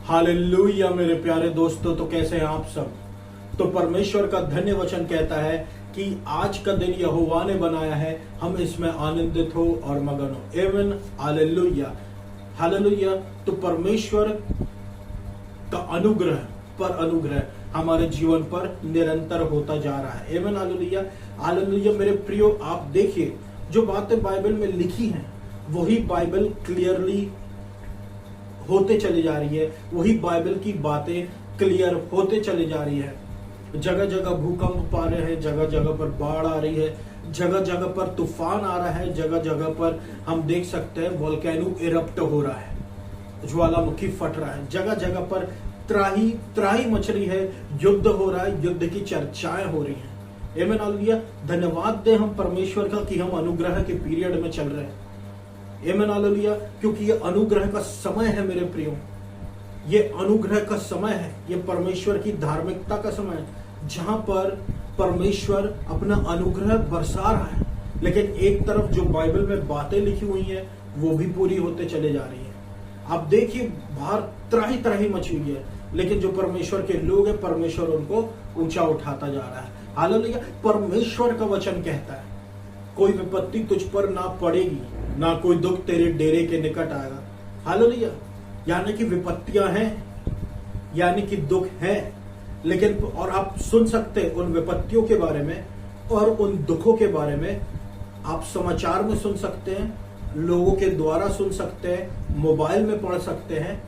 Hallelujah मेरे प्यारे दोस्तों, तो कैसे हैं आप सब। तो परमेश्वर का धन्य वचन कहता है कि आज का दिन यहोवा ने बनाया है, हम इसमें आनंदित हो और मगन हो। एवन हालेलुया हालेलुया। तो परमेश्वर का अनुग्रह हमारे जीवन पर निरंतर होता जा रहा है। एवन हालेलुया हालेलुया। मेरे प्रियो, आप देखिए जो बातें बाइबल में लिखी हैं वही बाइबल क्लियरली होते चली जा रही है, वही बाइबल की बातें क्लियर होते चली जा रही है। जगह जगह भूकंप आ रहे हैं, जगह जगह पर बाढ़ आ रही है, जगह जगह पर तूफान आ रहा है, जगह जगह पर हम देख सकते हैं वोल्केनो इरप्ट हो रहा है, ज्वालामुखी फट रहा है, जगह जगह पर त्राही त्राही मच रही है, युद्ध हो रहा है, युद्ध की चर्चाएं हो रही हैं। आमीन हालेलुया। धन्यवाद दें हम परमेश्वर का कि हम अनुग्रह के पीरियड में चल रहे हैं। आमीन हालेलुया। क्योंकि ये अनुग्रह का समय है मेरे प्रियो, ये अनुग्रह का समय है, ये परमेश्वर की धार्मिकता का समय है, जहां पर परमेश्वर अपना अनुग्रह बरसा रहा है। लेकिन एक तरफ जो बाइबल में बातें लिखी हुई हैं वो भी पूरी होते चले जा रही है। आप देखिए बाहर त्राही त्राही मची हुई है, लेकिन जो परमेश्वर के लोग हैं परमेश्वर उनको ऊंचा उठाता जा रहा है। हालेलुया। परमेश्वर का वचन कहता है कोई विपत्ति तुझ पर ना पड़ेगी, ना कोई दुख तेरे डेरे के निकट आएगा। हालेलुया। यानी कि विपत्तियां हैं, यानी कि दुख है, लेकिन और आप सुन सकते हैं उन विपत्तियों के बारे में और उन दुखों के बारे में आप समाचार में सुन सकते हैं, लोगों के द्वारा सुन सकते हैं, मोबाइल में पढ़ सकते हैं।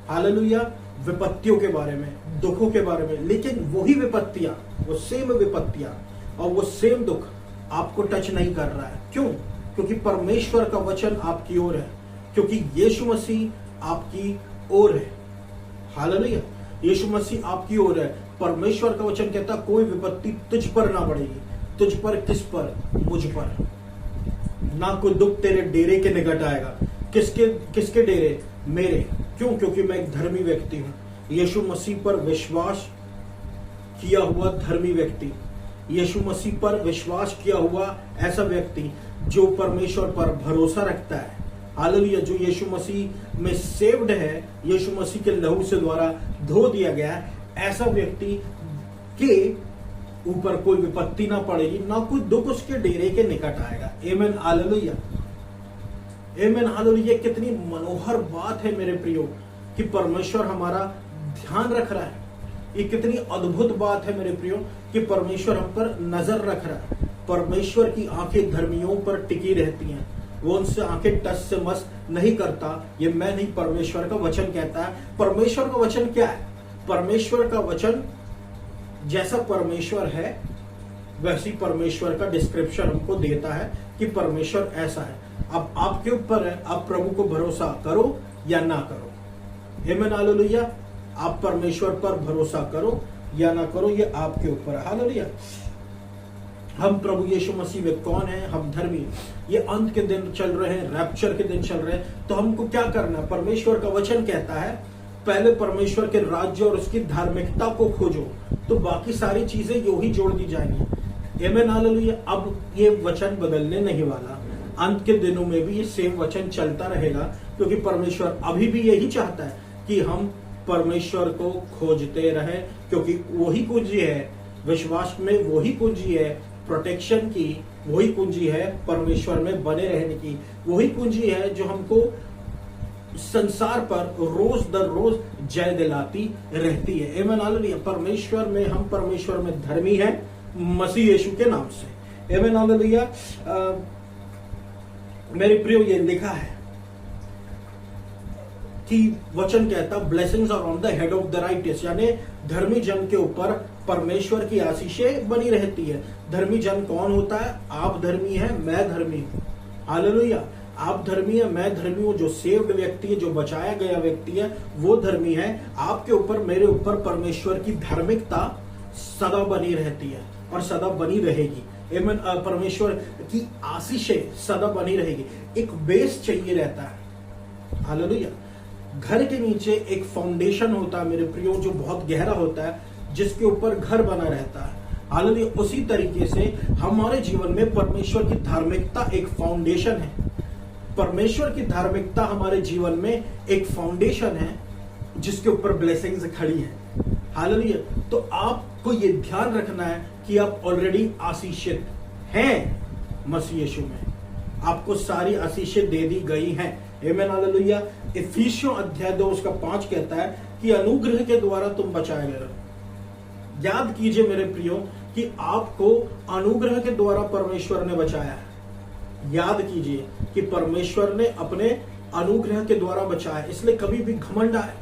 हालेलुया। विपत्तियों के बारे में, दुखों के बारे में, लेकिन वही विपत्तियां, वो सेम विपत्तियां और वो सेम दुख आपको टच नहीं कर रहा है। क्यों? क्योंकि परमेश्वर का वचन आपकी ओर है, क्योंकि यीशु मसीह आपकी ओर है। हालेलुया। यीशु मसीह आपकी ओर है। परमेश्वर का वचन कहता कोई विपत्ति तुझ पर ना पड़ेगी। तुझ पर? किस पर? मुझ पर। ना कोई दुख तेरे डेरे के निकट आएगा। किसके डेरे? मेरे। क्यों? क्योंकि मैं एक धर्मी व्यक्ति हूं, यीशु मसीह पर विश्वास किया हुआ धर्मी व्यक्ति, यीशु मसीह पर विश्वास किया हुआ ऐसा व्यक्ति जो परमेश्वर पर भरोसा रखता है। हालेलुया। जो यीशु मसीह में सेव्ड है, यीशु मसीह के लहू से द्वारा धो दिया गया है, ऐसा व्यक्ति के ऊपर कोई विपत्ति ना पड़ेगी, ना कोई दुख उसके डेरे के निकट आएगा। आमीन हालेलुया। आमीन हालेलुया। कितनी मनोहर बात है मेरे प्रियो कि परमेश्वर हमारा ध्यान रख रहा है। ये कितनी अद्भुत बात है मेरे प्रियो कि परमेश्वर हम पर नजर रख रहा है। परमेश्वर की आंखें धर्मियों पर टिकी रहती हैं, वो उनसे आंखें टस से मस नहीं करता। ये मैं नहीं, परमेश्वर का वचन कहता है। परमेश्वर का वचन क्या है? परमेश्वर का वचन जैसा परमेश्वर है वैसी परमेश्वर का डिस्क्रिप्शन हमको देता है कि परमेश्वर ऐसा है। अब आपके ऊपर है, आप प्रभु को भरोसा करो या ना करो। आमीन हालेलुया। आप परमेश्वर पर भरोसा करो या ना करो, ये आपके ऊपर है। हालेलुया। हम प्रभु यीशु मसीह में कौन है? हम धर्मी। ये अंत के दिन चल रहे हैं, रैप्चर के दिन चल रहे हैं, तो हमको क्या करना है? परमेश्वर का वचन कहता है पहले परमेश्वर के राज्य और उसकी धार्मिकता को खोजो, तो बाकी सारी चीजें यूं ही जोड़ दी जाएंगी। आमीन हालेलुया। अब ये वचन बदलने नहीं वाला, अंत के दिनों में भी ये सेम वचन चलता रहेगा, क्योंकि परमेश्वर अभी भी यही चाहता है कि हम परमेश्वर को खोजते रहें, क्योंकि वही कुंजी है विश्वास में, वही कुंजी है प्रोटेक्शन की, वही कुंजी है परमेश्वर में बने रहने की, वही कुंजी है जो हमको संसार पर रोज दर रोज जय दिलाती रहती है। आमीन हालेलुया। परमेश्वर में, हम परमेश्वर में धर्मी हैं मसीह यीशु के नाम से। आमीन हालेलुया। मेरे प्रियो, ये लिखा है कि वचन कहता blessings are on the head of the righteous, यानी धर्मी जन के ऊपर परमेश्वर की आशीषें बनी रहती है। धर्मी जन कौन होता है? आप धर्मी है, मैं धर्मी हूं। हालेलुया। आप धर्मी है, मैं धर्मी हूं। जो सेव्ड व्यक्ति है, जो बचाया गया व्यक्ति है, वो धर्मी है। आपके ऊपर, मेरे ऊपर परमेश्वर की धार्मिकता सदा बनी रहती है और सदा बनी रहेगी। आमीन। परमेश्वर की आशीषें सदा बनी रहेगी। एक बेस चाहिए रहता है। हालेलुया। घर के नीचे एक फाउंडेशन होता है मेरे प्रियो, जो बहुत गहरा होता है, जिसके ऊपर घर बना रहता है। हालेलुया। उसी तरीके से हमारे जीवन में परमेश्वर की धार्मिकता एक फाउंडेशन है। परमेश्वर की धार्मिकता हमारे जीवन में एक फाउंडेशन है, जिसके ऊपर ब्लेसिंग्स खड़ी है। हालेलुया। तो आपको ये ध्यान रखना है कि आप ऑलरेडी आशीषित हैं मसीह यीशु में, आपको सारी आशीषें दे दी गई हैं। आमीन हालेलुया। इफिसियों अध्याय 2:5 कहता है कि अनुग्रह के द्वारा तुम बचाए गए हो। याद कीजिए मेरे प्रियो कि आपको अनुग्रह के द्वारा परमेश्वर ने बचाया है। याद कीजिए कि परमेश्वर ने अपने अनुग्रह के द्वारा बचाया। इसलिए कभी भी घमंड आए,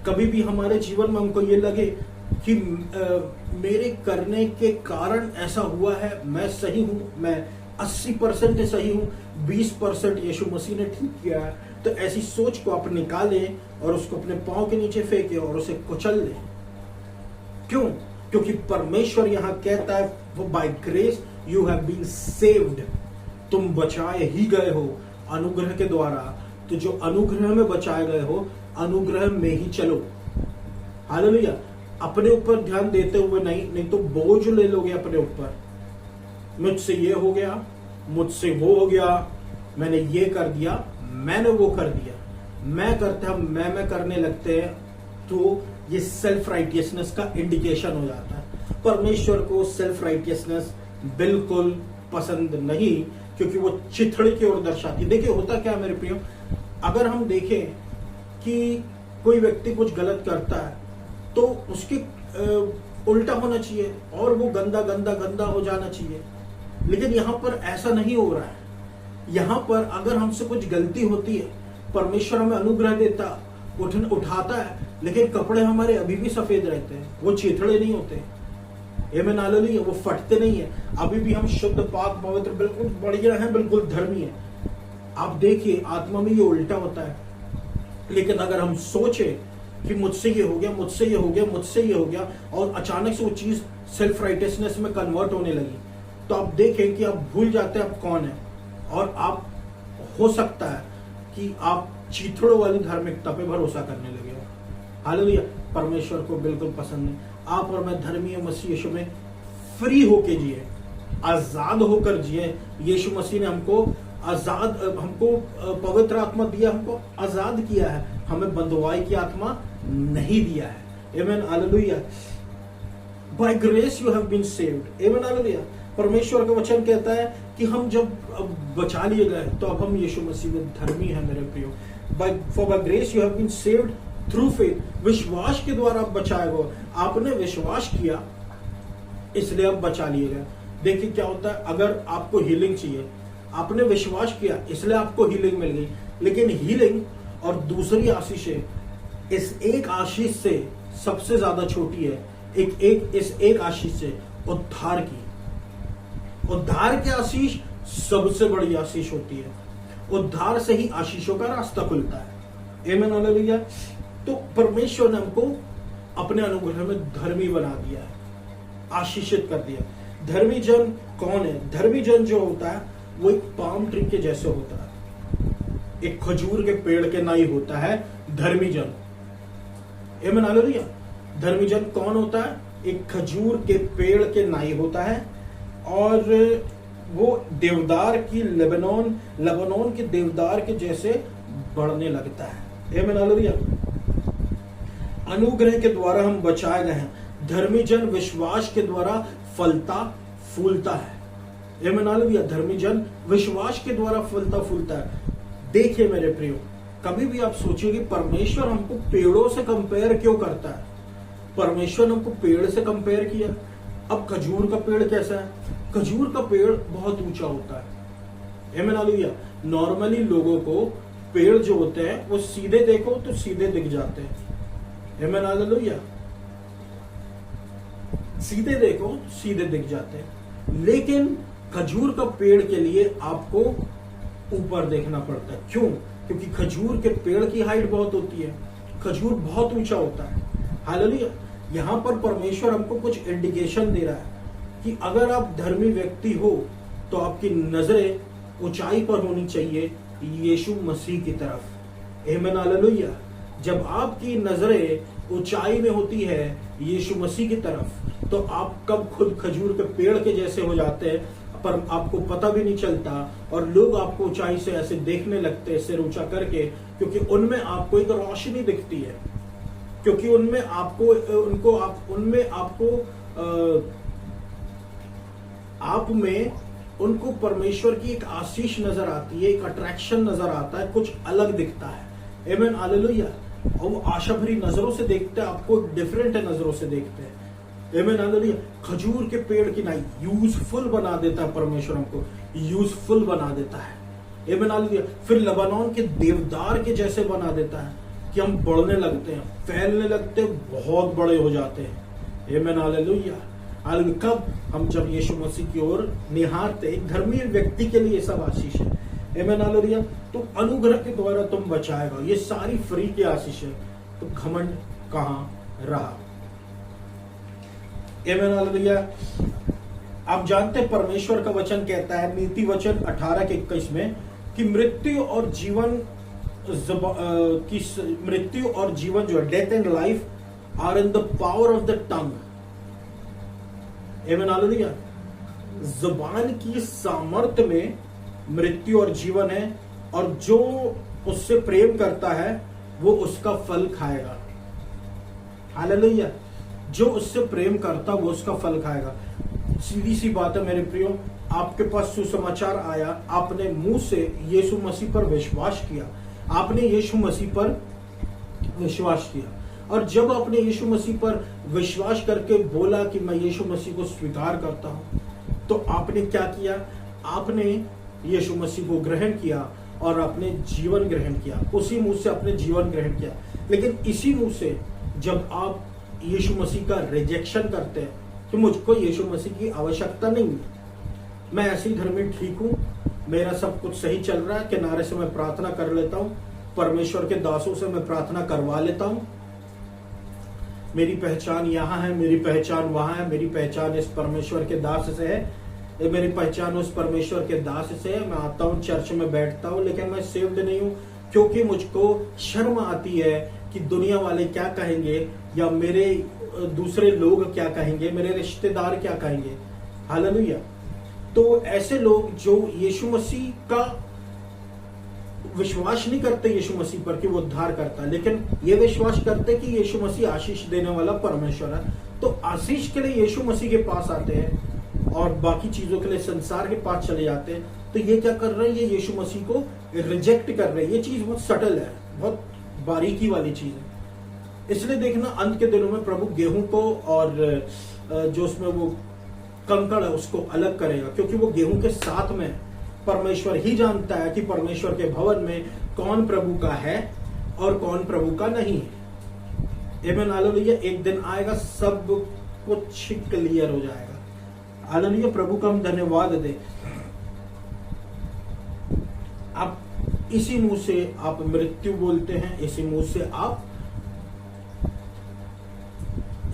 कभी भी हमारे जीवन में हमको ये लगे कि मेरे करने के कारण ऐसा हुआ है, मैं सही हूं, मैं 80% सही हूं, 20% यीशु मसीह ने ठीक किया है, तो ऐसी सोच को आप निकालें और उसको अपने पांव के नीचे फेंके और उसे कुचल लें। क्यों? क्योंकि परमेश्वर यहां कहता है वो by grace you have been saved, तुम बचाए ही गए हो अनुग्रह के द्वारा। तो जो अनुग्रह में बचाए गए हो, अनुग्रह में ही चलो। हालेलुया। अपने ऊपर ध्यान देते हुए नहीं तो बोझ ले लोगे अपने ऊपर। मुझसे ये हो गया, मुझसे वो हो गया, मैंने ये कर दिया, मैंने वो कर दिया, मैं करते हम मैं करने लगते हैं, तो ये सेल्फ राइटियसनेस का इंडिकेशन हो जाता है। परमेश्वर को सेल्फ राइटियसनेस बिल्कुल पसंद नहीं, क्योंकि वो चिथड़े की ओर दर्शाती। देखिए होता क्या है मेरे प्रियो, अगर हम देखें कि कोई व्यक्ति कुछ गलत करता है तो उसके उल्टा होना चाहिए और वो गंदा गंदा गंदा हो जाना चाहिए, लेकिन यहां पर ऐसा नहीं हो रहा है। यहां पर अगर हमसे कुछ गलती होती है, परमेश्वर हमें अनुग्रह देता, उठाता है, लेकिन कपड़े हमारे अभी भी सफेद रहते हैं, वो चिथड़े नहीं होते। आमीन हालेलुया। वो फटते नहीं है, अभी भी हम शुद्ध पाक पवित्र बिल्कुल बढ़िया हैं, बिल्कुल धर्मी है। आप देखिए आत्मा में ये उल्टा होता है, लेकिन अगर हम सोचे कि मुझसे ये हो गया, मुझसे ये हो गया, मुझसे ये हो गया, और अचानक से वो चीज सेल्फ राइटियसनेस में कन्वर्ट होने लगी, तो आप देखें कि आप भूल जाते हैं आप कौन है, और आप हो सकता है कि आप चीथड़ों वाली धार्मिकता पे भरोसा करने लगे हो। हालेलुया। परमेश्वर को बिल्कुल पसंद नहीं। आप और मैं धर्मी मसीह यीशु में फ्री होके जिए, आजाद होकर जिए। यीशु मसीह ने हमको आजाद, हमको पवित्र आत्मा दिया, हमको आजाद किया है, हमें बंधुआई की आत्मा नहीं दिया है। आमीन hallelujah. By grace you have been saved. आमीन हालेलुया। परमेश्वर का वचन कहता है कि हम जब बचा लिए गए तो अब हम यीशु मसीह में धर्मी हैं मेरे प्रियो। For by grace you have been saved through faith. विश्वास के द्वारा आप बचाए गए। आपने विश्वास किया इसलिए आप बचा लिए गए। देखिए क्या होता है, अगर आपको हीलिंग चाहिए, आपने विश्वास किया इसलिए आपको हीलिंग मिल गई, लेकिन हीलिंग और दूसरी आशीषें इस एक आशीष से सबसे ज्यादा छोटी है। इस एक आशीष से उद्धार की, उद्धार की आशीष सबसे बड़ी आशीष होती है। उद्धार से ही आशीषों का रास्ता खुलता है। आमीन हालेलुया। तो परमेश्वर ने हमको अपने अनुग्रह में धर्मी बना दिया है, आशीषित कर दिया। धर्मी जन कौन है? धर्मी जन जो होता है वो एक पाम ट्री के जैसे होता है, एक खजूर के पेड़ के नाई होता है धर्मी जन। आमीन हालेलुया। धर्मी जन कौन होता है? एक खजूर के पेड़ के नाई होता है, और वो देवदार की लेबनोन के देवदार के जैसे बढ़ने लगता है। आमीन हालेलुया। अनुग्रह के द्वारा हम बचाए गए हैं। धर्मी जन विश्वास के द्वारा फलता फूलता है। आमीन हालेलुया। धर्मी जन विश्वास के द्वारा फलता फूलता है। देखिए मेरे प्रियो, कभी भी आप सोचिए कि परमेश्वर हमको पेड़ों से कंपेयर क्यों करता है? परमेश्वर ने हमको पेड़ से कंपेयर किया। अब खजूर का पेड़ कैसा है? खजूर का पेड़ बहुत ऊंचा होता है। आमीन हालेलुया। नॉर्मली लोगों को पेड़ जो होते हैं वो सीधे देखो तो सीधे दिख जाते हैं। आमीन हालेलुया। सीधे देखो तो सीधे दिख जाते हैं, लेकिन खजूर का पेड़ के लिए आपको ऊपर देखना पड़ता है। क्यों? क्योंकि खजूर के पेड़ की हाइट बहुत होती है, खजूर बहुत ऊंचा होता है। हालेलुया। यहां पर परमेश्वर हमको कुछ इंडिकेशन दे रहा है कि अगर आप धर्मी व्यक्ति हो तो आपकी नजरें ऊंचाई पर होनी चाहिए, यीशु मसीह की तरफ। आमीन हालेलुया। जब आपकी नजरें ऊंचाई में होती है यीशु मसीह की तरफ, तो आप कब खुद खजूर के पेड़ के जैसे हो जाते हैं, पर आपको पता भी नहीं चलता, और लोग आपको ऊंचाई से ऐसे देखने लगते हैं सिर ऊंचा करके, क्योंकि उनमें आपको एक रोशनी दिखती है। क्योंकि उनमें आपको आप में उनको परमेश्वर की एक आशीष नजर आती है, एक अट्रैक्शन नजर आता है, कुछ अलग दिखता है। आमीन, हालेलुया। और वो आशा भरी नजरों से देखते हैं, आपको डिफरेंट नजरों से देखते हैं। आमीन, हालेलुया। खजूर के पेड़ की नहीं, यूजफुल बना देता है परमेश्वर, हमको यूजफुल बना देता है। आमीन, हालेलुया। फिर लबानोन के देवदार के जैसे बना देता है कि हम बढ़ने लगते हैं, फैलने लगते हैं, बहुत बड़े हो जाते हैं। आमीन, हालेलुया। कब? हम जब यीशु मसीह की ओर निहारते। एक धर्मी व्यक्ति के लिए सब आशीष है। आमीन, हालेलुया। तो अनुग्रह के द्वारा तुम बचाएगा, ये सारी फ्री की आशीष है, तो घमंड कहां रहा? आमीन, हालेलुया। आप जानते हैं परमेश्वर का वचन कहता है नीति वचन 18:21 में कि मृत्यु और जीवन जो है, death and life are in the power of the tongue. आमीन, हालेलुया। जुबान की सामर्थ्य में मृत्यु और जीवन है, और जो उससे प्रेम करता है वो उसका फल खाएगा। हालेलुया। जो उससे प्रेम करता वो उसका फल खाएगा। सीधी सी बात है मेरे प्रियो, आपके पास सुसमाचार आया, आपने मुंह से यीशु मसीह पर विश्वास किया, आपने यीशु मसीह पर विश्वास किया, और जब आपने यीशु मसीह पर विश्वास करके बोला कि मैं यीशु मसीह को स्वीकार करता हूं, तो आपने क्या किया? आपने यीशु मसीह को ग्रहण किया और अपने जीवन ग्रहण किया। उसी मुंह से अपने जीवन ग्रहण किया। लेकिन इसी मुंह से जब आप यीशु मसीह का रिजेक्शन करते हैं कि मुझको यीशु मसीह की आवश्यकता नहीं है, मैं ऐसे ही धर्मी ठीक हूं, मेरा सब कुछ सही चल रहा है, किनारे से मैं प्रार्थना कर लेता हूं, परमेश्वर के दासों से मैं प्रार्थना करवा लेता हूं, मेरी पहचान यहाँ है, मेरी पहचान वहां है, मेरी पहचान इस परमेश्वर के दास से है, मेरी पहचान उस परमेश्वर के दास से है, मैं आता हूँ चर्च में बैठता हूँ, लेकिन मैं सेव्ड नहीं हूँ, क्योंकि मुझको शर्म आती है कि दुनिया वाले क्या कहेंगे, या मेरे दूसरे लोग क्या कहेंगे, मेरे रिश्तेदार क्या कहेंगे। हालेलुया। तो ऐसे लोग जो यीशु मसीह का विश्वास नहीं करते यीशु मसीह पर कि वो उद्धार करता है, लेकिन ये विश्वास करते कि यीशु मसीह आशीष देने वाला परमेश्वर है, तो आशीष के लिए यीशु मसीह के पास आते हैं और बाकी चीजों के लिए संसार के पास चले जाते हैं। तो ये क्या कर रहे हैं? ये यीशु मसीह को रिजेक्ट कर रहे हैं। ये चीज बहुत सटल है, बहुत बारीकी वाली चीज है। इसलिए देखना, अंत के दिनों में प्रभु गेहूं को और जो उसमें वो कंकड़ है उसको अलग करेगा, क्योंकि वो गेहूं के साथ में परमेश्वर ही जानता है कि परमेश्वर के भवन में कौन प्रभु का है और कौन प्रभु का नहीं है। आमीन, हालेलुया। एक दिन आएगा, सब कुछ क्लियर हो जाएगा। हालेलुया। प्रभु का हम धन्यवाद दें। आप इसी मुंह से आप मृत्यु बोलते हैं, इसी मुंह से आप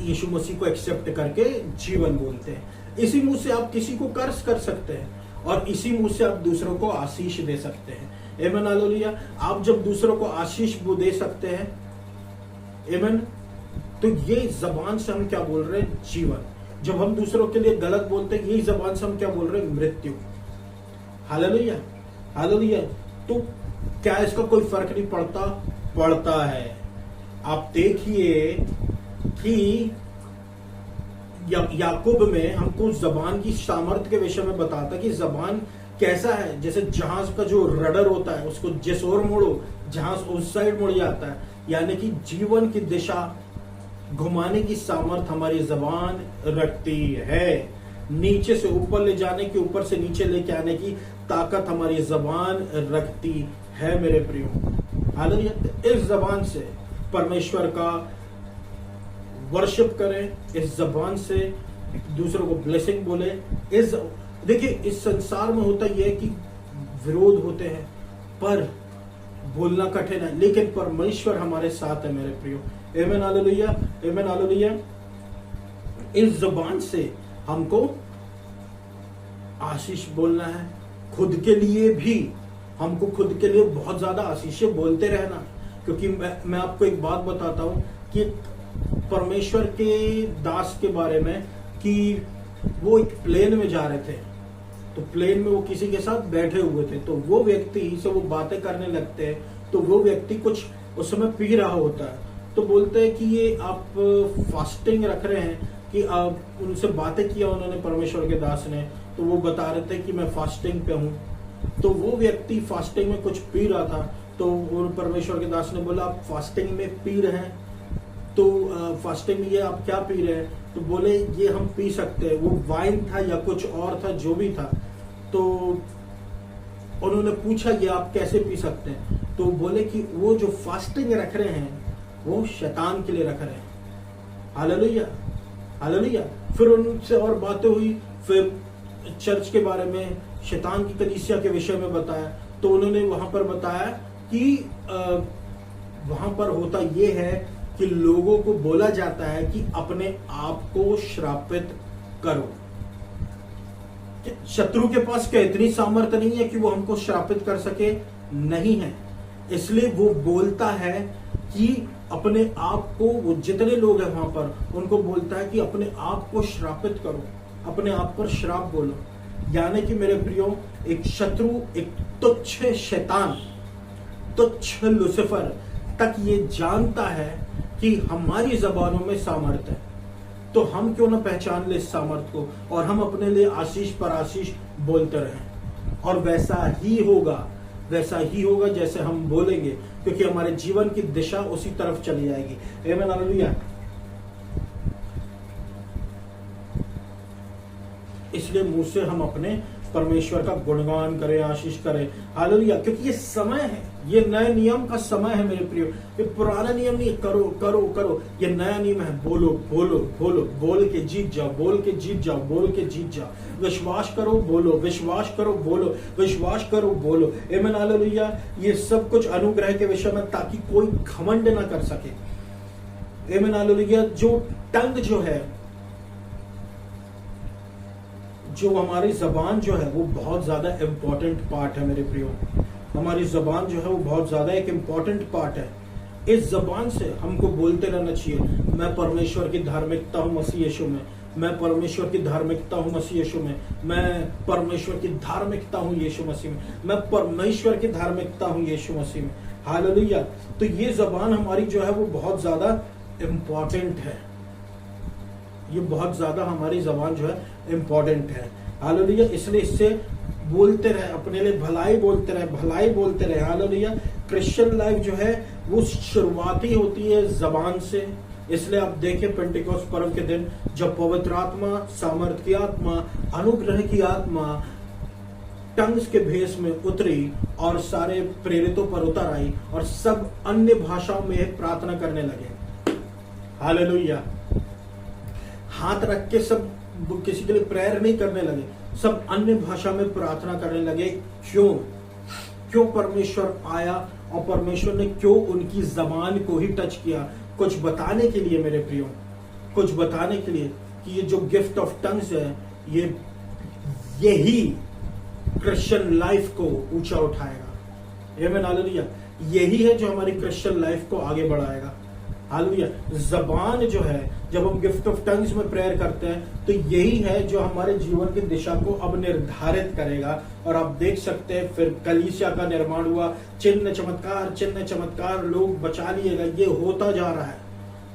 यीशु मसीह को एक्सेप्ट करके जीवन बोलते हैं, इसी मुंह से आप किसी को कर्ज कर सकते हैं, और इसी मुंह से आप दूसरों को आशीष दे सकते हैं। आमीन, हालेलुया। आप जब दूसरों को आशीष वो दे सकते हैं, आमीन, तो ये जबान से हम क्या बोल रहे हैं? जीवन। जब हम दूसरों के लिए गलत बोलते हैं, यही जबान से हम क्या बोल रहे हैं? मृत्यु। Hallelujah, hallelujah. तो क्या इसका कोई फर्क नहीं पड़ता? पड़ता है। आप देखिए कि याकूब में हमको जबान की सामर्थ्य के विषय में बताता कि जबान कैसा है। जैसे जहाज का जो रडर होता है, उसको जिस ओर मोड़ो जहाज उस साइड मुड़ जाता है। यानी कि जीवन की दिशा घुमाने की सामर्थ्य हमारी जबान रखती है। नीचे से ऊपर ले जाने की, ऊपर से नीचे लेके आने की ताकत हमारी जबान रखती है मेरे प्रियो। हालेलुया। इस जबान से परमेश्वर का वर्शिप करें, इस जबान से दूसरों को ब्लेसिंग बोले। देखिए, इस संसार में होता यह है कि विरोध होते हैं, पर बोलना कठिन है, लेकिन परमेश्वर हमारे साथ है मेरे प्रियो। आमीन, हालेलुया, आमीन, हालेलुया। इस जबान से हमको आशीष बोलना है। खुद के लिए भी हमको खुद के लिए बहुत ज्यादा आशीषें बोलते रहना, क्योंकि मैं आपको एक बात बताता हूं कि परमेश्वर के दास के बारे में कि वो एक प्लेन में जा रहे थे, तो प्लेन में वो किसी के साथ बैठे हुए थे, तो वो व्यक्ति से वो बातें करने लगते हैं, तो वो व्यक्ति कुछ उस समय पी रहा होता है, तो बोलते हैं कि ये आप फास्टिंग रख रहे हैं, कि आप उनसे बातें किया उन्होंने परमेश्वर के दास ने, तो वो बता रहे थे कि मैं फास्टिंग पे हूँ। तो वो व्यक्ति फास्टिंग में कुछ पी रहा था, तो वो परमेश्वर के दास ने बोला आप फास्टिंग में पी रहे हैं, तो फास्टिंग में ये आप क्या पी रहे हैं? तो बोले ये हम पी सकते हैं। वो वाइन था या कुछ और था, जो भी था। तो उन्होंने पूछा ये आप कैसे पी सकते हैं? तो बोले कि वो जो फास्टिंग रख रहे हैं वो शैतान के लिए रख रहे हैं। Hallelujah, hallelujah. फिर उनसे और बातें हुई, फिर चर्च के बारे में, शैतान की कलीसिया के विषय में बताया। तो उन्होंने वहां पर बताया कि वहां पर होता ये है कि लोगों को बोला जाता है कि अपने आप को श्रापित करो। शत्रु के पास क्या इतनी सामर्थ्य नहीं है कि वो हमको श्रापित कर सके? नहीं है। इसलिए वो बोलता है कि अपने आप को, वो जितने लोग हैं वहां पर उनको बोलता है कि अपने आप को श्रापित करो, अपने आप पर श्राप बोलो। यानी कि मेरे प्रियो, एक शत्रु, एक तुच्छ शैतान, तुच्छ लूसीफर तक ये जानता है कि हमारी जबानों में सामर्थ्य है। तो हम क्यों ना पहचान ले इस सामर्थ्य को और हम अपने लिए आशीष पर आशीष बोलते रहें। और वैसा ही होगा जैसे हम बोलेंगे, क्योंकि हमारे जीवन की दिशा उसी तरफ चली जाएगी। आमीन, हालेलुया। इसलिए मुंह से हम अपने परमेश्वर का गुणगान करें, आशीष करें। हालेलुया। क्योंकि ये समय है, ये नए नियम का समय है मेरे प्रियो। ये पुराना नियम नहीं, करो करो करो। ये नया नियम है, बोलो बोलो बोलो, बोल के जीत जाओ, बोल के जीत जाओ, बोल के जीत जाओ। विश्वास करो, बोलो, विश्वास करो, बोलो, विश्वास करो, बोलो। आमीन, हालेलुया। ये सब कुछ अनुग्रह के विषय में, ताकि कोई घमंड ना कर सके। आमीन, हालेलुया। जो टंग जो है, जो हमारी जबान जो है, वो बहुत ज्यादा इंपॉर्टेंट पार्ट है मेरे प्रियो। हमारी जबान जो है वो बहुत ज्यादा एक इंपॉर्टेंट पार्ट है। इस जबान से हमको बोलते रहना चाहिए, मैं परमेश्वर की धार्मिकता हूं मसीह यीशु में, मैं परमेश्वर की धार्मिकता हूं मसीह यीशु में, मैं परमेश्वर की धार्मिकता हूं यीशु मसीह में, मैं परमेश्वर की धार्मिकता हूं यीशु मसीह में। हालेलुया। तो ये जबान हमारी जो है वो बहुत ज्यादा इंपॉर्टेंट है। ये बहुत ज्यादा हमारी जबान जो है इंपॉर्टेंट है। हालेलुया। इसलिए इससे बोलते रहे, अपने लिए भलाई बोलते रहे, भलाई बोलते रहे। हालेलुया। क्रिश्चियन लाइफ जो है वो शुरुआती होती है जबान से। इसलिए आप देखें पेंटिकोस्ट पर्व के दिन, जब पवित्र आत्मा, सामर्थ की आत्मा, अनुग्रह की आत्मा टंग्स के भेष में उतरी और सारे प्रेरितों पर उतर आई और सब अन्य भाषाओं में प्रार्थना करने लगे। हालेलुया। हाथ रख के सब किसी के लिए प्रेयर नहीं करने लगे, सब अन्य भाषा में प्रार्थना करने लगे। क्यों परमेश्वर आया और परमेश्वर ने क्यों उनकी जबान को ही टच किया? कुछ बताने के लिए मेरे प्रियो, कुछ बताने के लिए कि ये जो गिफ्ट ऑफ टंग्स है, यही क्रिश्चियन लाइफ को ऊंचा उठाएगा। आमीन, हालेलुया। यही है जो हमारी क्रिश्चियन लाइफ को आगे बढ़ाएगा। हालेलुया। जबान जो है, जब हम गिफ्ट ऑफ टंग्स में प्रेयर करते हैं, तो यही है जो हमारे जीवन की दिशा को अब निर्धारित करेगा। और आप देख सकते हैं फिर कलीसिया का निर्माण हुआ, चिन्ह चमत्कार लोग बचा लिएगा। ये होता जा रहा है,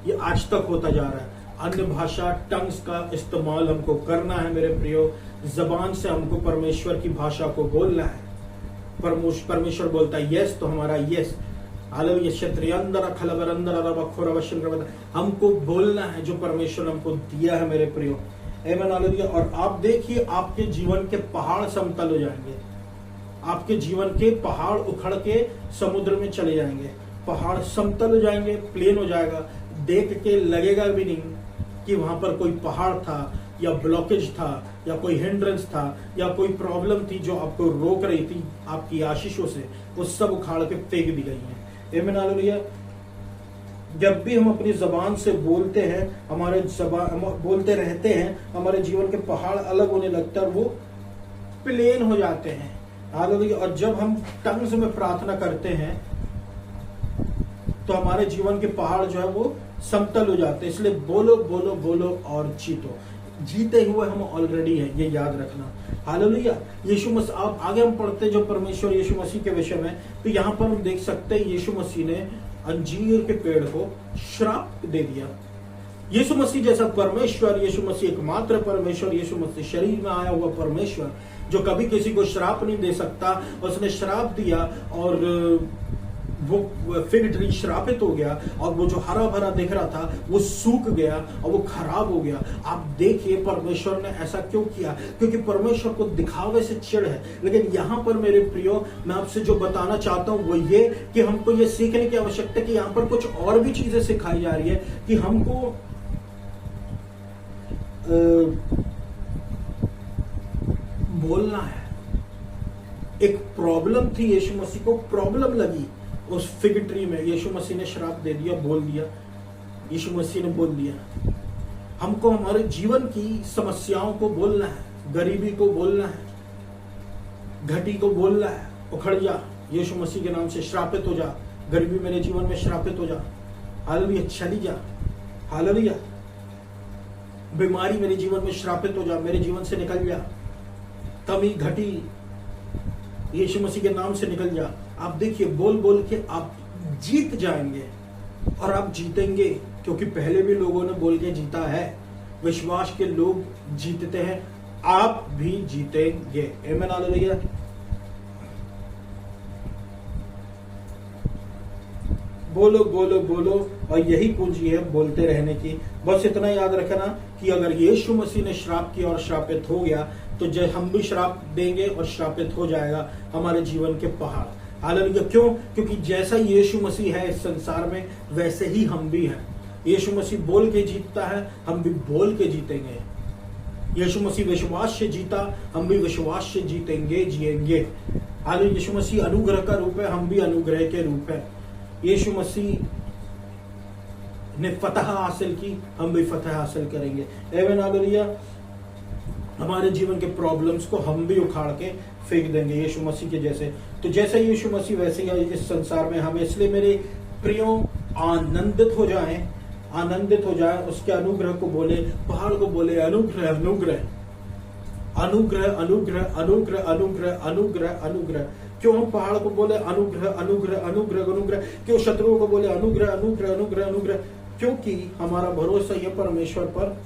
ये आज तक होता जा रहा है। अन्य भाषा टंग्स का इस्तेमाल हमको करना है मेरे प्रियो। जबान से हमको परमेश्वर की भाषा को बोलना है। परमेश्वर बोलता है यस, तो हमारा यस। हालेलुया। हमको बोलना है जो परमेश्वर हमको दिया है मेरे प्रियो। आमीन, हालेलुया। और आप देखिए, आपके जीवन के पहाड़ समतल हो जाएंगे, आपके जीवन के पहाड़ उखड़ के समुद्र में चले जाएंगे। पहाड़ समतल हो जाएंगे, प्लेन हो जाएगा। देख के लगेगा भी नहीं कि वहां पर कोई पहाड़ था या ब्लॉकेज था या कोई हिंड्रेंस था या कोई प्रॉब्लम थी जो आपको रोक रही थी आपकी आशीषों से। वो सब उखाड़ के फेंक दी गई है। आमीन, हालेलुया। जब भी हम अपनी जबान से बोलते हैं, हमारे जबान बोलते रहते हैं, हमारे जीवन के पहाड़ अलग होने लगता है और वो प्लेन हो जाते हैं। हालेलुया। और जब हम टंग्स में प्रार्थना करते हैं तो हमारे जीवन के पहाड़ जो है वो समतल हो जाते हैं। इसलिए बोलो बोलो बोलो और जीतो। जीते हुए हम ऑलरेडी हैं, ये याद रखना। हालेलुया। यीशु मसीह, आप आगे हम पढ़ते जो परमेश्वर यीशु मसीह के विषय में, तो यहाँ पर हम देख सकते हैं यीशु मसीह ने अंजीर के पेड़ को श्राप दे दिया। यीशु मसीह जैसा परमेश्वर, यीशु मसीह एकमात्र परमेश्वर, यीशु मसीह शरीर में आया हुआ परमेश्वर जो कभी किसी को श्राप नहीं दे सकता, उसने श्राप दिया और वो फिग ट्री श्रापित हो गया और वो जो हरा भरा दिख रहा था वो सूख गया और वो खराब हो गया। आप देखिए परमेश्वर ने ऐसा क्यों किया, क्योंकि परमेश्वर को दिखावे से चिढ़ है। लेकिन यहां पर मेरे प्रियो, मैं आपसे जो बताना चाहता हूं वो ये कि हमको ये सीखने की आवश्यकता है कि यहां पर कुछ और भी चीजें सिखाई जा रही है कि हमको बोलना है। एक प्रॉब्लम थी, यीशु मसीह को प्रॉब्लम लगी उस फिग ट्री में। यीशु मसीह ने श्राप दे दिया, बोल दिया, यीशु मसीह ने बोल दिया। हमको हमारे जीवन की समस्याओं को बोलना है, गरीबी को बोलना है, घटी को बोलना है, उखड़ जा, यीशु मसीह के नाम से श्रापित हो जा, गरीबी मेरे जीवन में श्रापित हो जा, हालेलुया, चली जा, हालेलुया, बीमारी मेरे जीवन में श्रापित हो जा, मेरे जीवन से निकल जा, कमी घटी यीशु मसीह के नाम से निकल जा। आप देखिए, बोल बोल के आप जीत जाएंगे और आप जीतेंगे, क्योंकि पहले भी लोगों ने बोल के जीता है। विश्वास के लोग जीतते हैं, आप भी जीतेंगे। आमीन, हालेलुया। बोलो बोलो बोलो, और यही पूंजी है बोलते रहने की। बस इतना याद रखना कि अगर यीशु मसीह ने श्राप किया और श्रापित हो गया तो जब हम भी श्राप देंगे और श्रापित हो जाएगा हमारे जीवन के पहाड़। हालेलुया। क्यों? क्योंकि जैसा यीशु मसीह है इस संसार में वैसे ही हम भी हैं। यीशु मसीह बोल के जीतता है, हम भी बोल के जीतेंगे। यीशु मसीह विश्वास से जीता, हम भी विश्वास से जीतेंगे, जिएंगे। हालेलुया। यीशु मसीह अनुग्रह का रूप है, हम भी अनुग्रह के रूप है। यीशु मसीह ने फतह हासिल की, हम भी फतह हासिल करेंगे। आमीन, हालेलुया। हमारे जीवन के प्रॉब्लम्स को हम भी उखाड़ के फेंक देंगे यीशु मसीह के जैसे। तो जैसे यीशु मसीह वैसे ही इस संसार में हमें, इसलिए मेरे प्रियो आनंदित हो जाएं, आनंदित हो जाए, उसके अनुग्रह को बोले, पहाड़ को बोले अनुग्रह अनुग्रह अनुग्रह अनुग्रह अनुग्रह अनुग्रह अनुग्रह अनुग्रह। क्यों हम पहाड़ को बोले अनुग्रह अनुग्रह अनुग्रह अनुग्रह? क्यों शत्रुओं को बोले अनुग्रह अनुग्रह अनुग्रह अनुग्रह? क्योंकि हमारा भरोसा यह परमेश्वर पर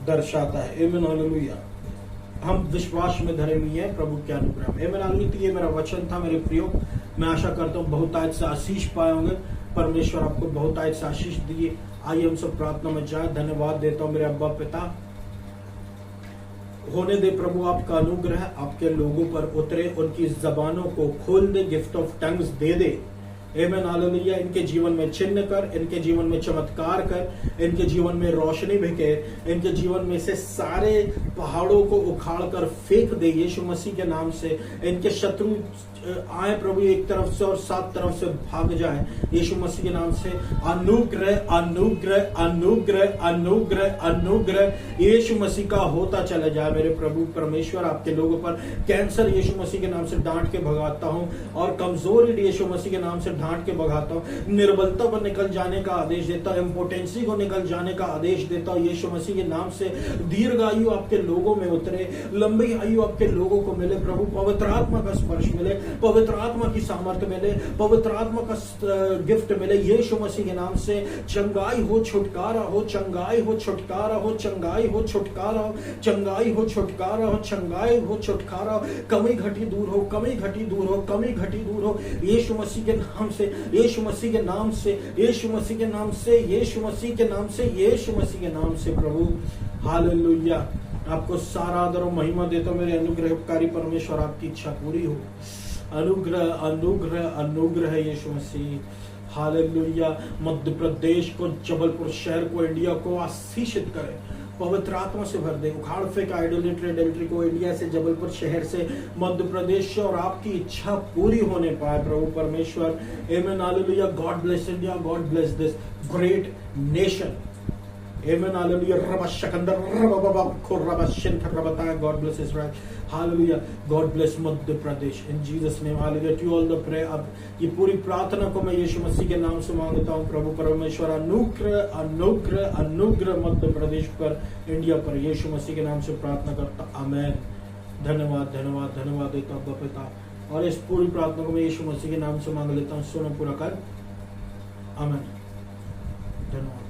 दर्शाता है। आमीन, हालेलुया। हम विश्वास में धरे हुए हैं प्रभु के अनुग्रह में। आमीन, हालेलुया। ये मेरा वचन था मेरे प्रियो। मैं आशा करता हूँ बहुतायत से आशीष पाए होंगे। परमेश्वर आपको बहुतायत से आशीष दिए। आइए हम सब प्रार्थना में जाए। धन्यवाद देता हूँ मेरे अब्बा पिता। होने दे प्रभु आपका अनुग्रह आपके लोगों पर उतरे, उनकी जबानों को खोल दे, गिफ्ट ऑफ टंग्स दे दे। आमीन, हालेलुया। इनके जीवन में चिन्ह कर, इनके जीवन में चमत्कार कर, इनके जीवन में रोशनी भिके, इनके जीवन में से सारे पहाड़ों को उखाड़ कर फेंक दे यीशु मसीह के नाम से। इनके शत्रु आए प्रभु एक तरफ से और 7 तरफ से भाग जाए यीशु मसीह के नाम से। अनुग्रह अनुग्रह अनुग्रह अनुग्रह अनुग्रह यीशु मसीह का होता चला जाए मेरे प्रभु परमेश्वर आपके लोगों पर। कैंसर यीशु मसीह के नाम से डांट के भगाता हूँ और कमजोरी यीशु मसीह के नाम से डांट के भगाता हूँ। निर्बलता पर निकल जाने का आदेश देता हूँ, इम्पोर्टेंसी को निकल जाने का आदेश देता हूँ यीशु मसीह के नाम से। दीर्घायु आपके लोगों में उतरे, लंबी आयु आपके लोगों को मिले प्रभु। पवित्र आत्मा का स्पर्श मिले, पवित्र आत्मा की सामर्थ्य मिले, पवित्र आत्मा का गिफ्ट मिले यीशु मसीह के नाम से। चंगाई हो, छुटकारा हो, चंगाई हो, छुटकारा हो, चंगाई हो, छुटकारा हो, चंगाई हो, छुटकारा हो, चंगाई हो, छुटकारा हो। कमी घटी दूर हो, कमी घटी दूर हो, कमी घटी दूर हो यीशु मसीह के नाम से, यीशु मसीह के नाम से, यीशु मसीह के नाम से, यीशु मसीह के नाम से, यीशु मसीह के नाम से प्रभु। हालेलुया। आपको सारा आदर और महिमा देता हूं मेरे अनुग्रहकारी परमेश्वर। आपकी इच्छा पूरी हो। अनुग्रह अनुग्रह अनुग्रह यीशु मसीह। हालेलुया। मध्य प्रदेश को, जबलपुर शहर को, इंडिया को आशीषित करे, पवित्र आत्मा से भर दे। उखाड़ फेंक आइडोलेट्री को इंडिया से, जबलपुर शहर से, मध्य प्रदेश से, और आपकी इच्छा पूरी होने पाए प्रभु परमेश्वर। आमीन, hallelujah. God bless India, God bless this great nation. Amen, hallelujah. God bless Israel. Hallelujah. God bless Madhya Pradesh. In Jesus name, hallelujah. To all the prayer. अब ये पूरी प्रार्थना को मैं यीशु मसीह के नाम से मांगता हूँ प्रभु परमेश्वर। अनुग्रह अनुग्रह अनुग्रह मध्य प्रदेश पर, इंडिया पर यीशु मसीह के नाम से प्रार्थना करता। आमेन। धन्यवाद धन्यवाद धन्यवाद देता हूँ पिता और इस पूरी प्रार्थना को मैं यीशु मसीह के नाम से मांग लेता हूँ, सुनो पूरा कर, आमीन। धन्यवाद।